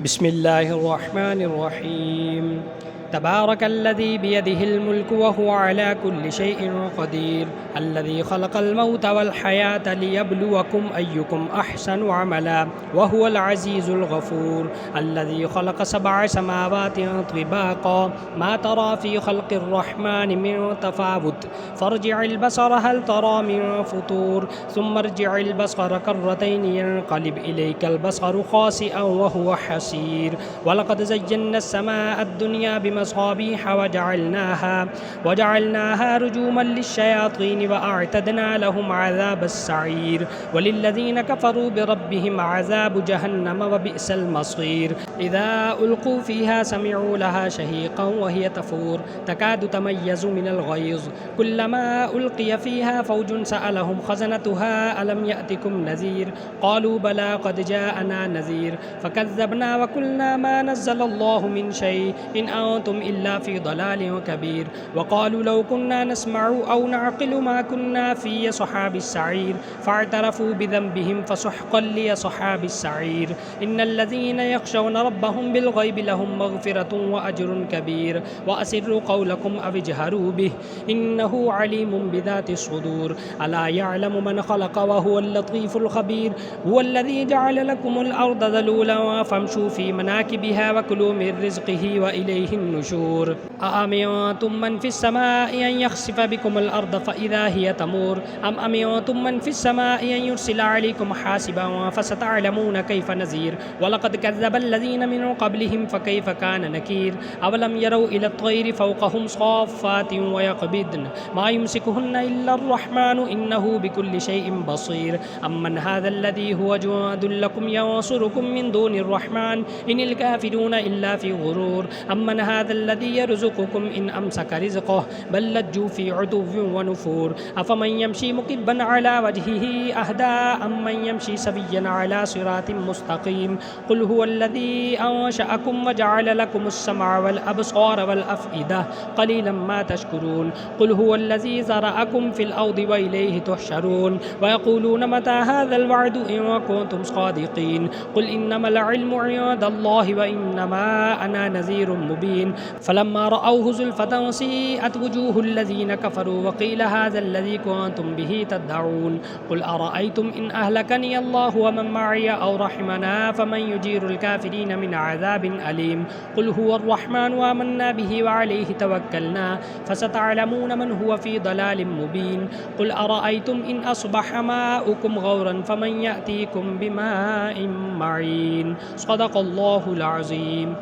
बिस्मिल्लाहिर्रहमानिर्रहीम। तबारकल्लज़ी बियदिहिल मुल्कु व हुवा अला कुल्लि शैइन क़दीर अल्लज़ी खलक़ल मौता वल हयाता लियब्लुवकुम अय्युकुम अहसनु अमला व हुवल अज़ीज़ुल गफ़ूर अल्लज़ी खलक़ सबअ समावातिन तिबाक़ा मा तरा फ़ी खल्क़िर रहमानि मिन तफ़ावुत फ़र्जिइल बसर हल तरा मिन फ़ुतूर सुम्मा इर्जिइल बसर कर्रतैनि यनक़लिब इलैकल बसरु ख़ासिअन व हुवा हसीर वलक़द ज़य्यन्ना अस्समाअद दुनिया बिमसाबीह वजअलनाहा रुजूमन लिश्शयातीन व अअतदना लहुम अज़ाबस सईर वलिल्लज़ीन कफ़रू बिरब्बिहिम अज़ाबु जहन्नम व बिअसल मसीर इज़ा उल्क़ू फ़ीहा समिअू लहा शहीक़न व हिय तफ़ूर तकादु तमय्यज़ु मिनल ग़ैज़ कुल्लमा उल्क़िय फ़ीहा फ़ौजुन सअलहुम ख़ज़नतुहा अलम यअतिकुम नज़ीर क़ालू बला क़द जाअना नज़ीर फ़कज़्ज़बना व क़ुलना मा नज़्ज़लल्लाहु मिन शै इन अंतुम इल्ला फ़ी ज़लालिन कबीर वक़ालू लौ कुन्ना नस्मअु औ नअक़िलु मा कुन्ना फ़ी अस्हाबिस सईर फ़अतरफ़ू बिज़ंबिहिम फ़सुहक़न लिअस्हाबिस सईर इन्नल्लज़ीना यख़शौना रब्बहुम बिलग़ैबि लहुम मग़फ़िरतुन व अज्रुन कबीर व अस्सिर्रू क़ौलकुम अव इजहरू बिहि इन्नहु अलीमुम बिज़ातिस सुदूर अला यअलमु मन ख़लक़ व हुवल लतीफ़ुल ख़बीर हुवल्लज़ी जअल लकुमुल अर्ज़ ज़लूलन फ़म्शू फ़ी मनाकिबिहा व कुलू मिन रिज़्क़िही व इलैहिन नुशूर अअमिनतुम मन फ़िस समाइ अन यख़सिफ़ बिकुमुल अर्ज़ फ़इज़ा हिय तमूर अम अमिनतुम मन फ़िस समाइ अन युरसिला अलैकुम हासिबन फ़सतअलमून कैफ़ नज़ीर वलक़द कज़्ज़बल्लज़ीन मिन क़ब्लिहिम फ़कैफ़ कान नकीर अवलम यरौ इलत तैरि फ़ौक़हुम साफ़्फ़ातिन व यक़बिदन मा युमसिकुहुन्न इल्लर्रहमानु इन्नहु बिकुल्लि शैइन बसीर अम्मन हाज़ल्लज़ी हुव जुन्दुल लकुम यंसुरुकुम मिन दूनिर्रहमान इनिल काफ़िरून इल्ला फ़ी ग़ुरूर अम्मन हाज़ल्लज़ी यर्ज़ुक़ुकुम इन अमसक रिज़्क़हु बल लज्जू फ़ी उतुव्विन व नुफ़ूर अफ़मन यमशी मुकिब्बन अला वजहिही अहदा अम्मन यमशी सविय्यन अला सिरातिन मुस्तक़ीम क़ुल हुवल्लज़ी अंशअकुम व जअल लकुमुस समअ वल अबसार वल अफ़इदा क़लीलन मा तशकुरून क़ुल हुवल्लज़ी ज़रअकुम फ़िल अर्ज़ि व इलैहि तुहशरून व यक़ूलून मता हाज़ल वअदु इन कुन्तुम सादिक़ीन क़ुल इन्नमल इल्मु इंदल्लाहि व इन्नमा अना नज़ीरुम मुबीन फ़लम्मा रअवहु ज़ुल्फ़तन सीअत वुजूहुल्लज़ीन कफ़रू व क़ील हाज़ल्लज़ी कुन्तुम बिही तद्दऊन क़ुल अरअय्तुम इन अहलकनी अल्लाहु व मन मअय औ रहमना फ़मन युजीरुल काफ़िरीन मिन अज़ाबिन अलीम क़ुल हुवर्रहमानु आमन्ना बिही व अलैहि तवक्कलना फ़सतअलमून मन हुव फ़ी ज़लालिम मुबीन क़ुल अरअय्तुम इन अस्बह माउकुम गौरन फ़मन यअतीकुम बिमाइन मईन सदक़ल्लाहुल अज़ीम।